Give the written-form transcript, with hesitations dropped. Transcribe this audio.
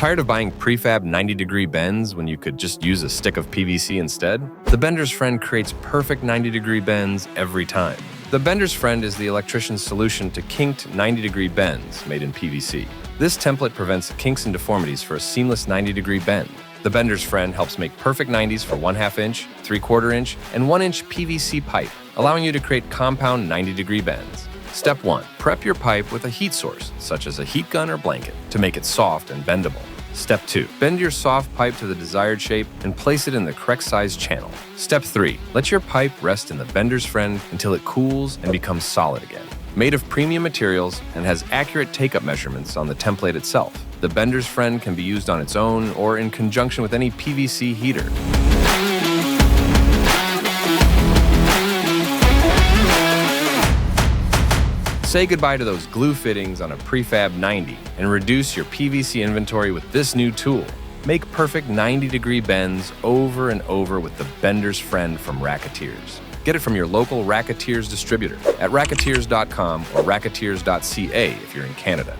Tired of buying prefab 90-degree bends when you could just use a stick of PVC instead? The Bender's Friend creates perfect 90-degree bends every time. The Bender's Friend is the electrician's solution to kinked 90-degree bends made in PVC. This template prevents kinks and deformities for a seamless 90-degree bend. The Bender's Friend helps make perfect 90s for 1/2 inch, 3/4 inch, and 1 inch PVC pipe, allowing you to create compound 90-degree bends. Step 1. Prep your pipe with a heat source, such as a heat gun or blanket, to make it soft and bendable. Step 2. Bend your soft pipe to the desired shape and place it in the correct size channel. Step 3. Let your pipe rest in the Bender's Friend until it cools and becomes solid again. Made of premium materials and has accurate take-up measurements on the template itself, the Bender's Friend can be used on its own or in conjunction with any PVC heater. Say goodbye to those glue fittings on a prefab 90 and reduce your PVC inventory with this new tool. Make perfect 90-degree bends over and over with the Bender's Friend from Racketeers. Get it from your local Racketeers distributor at racketeers.com or racketeers.ca if you're in Canada.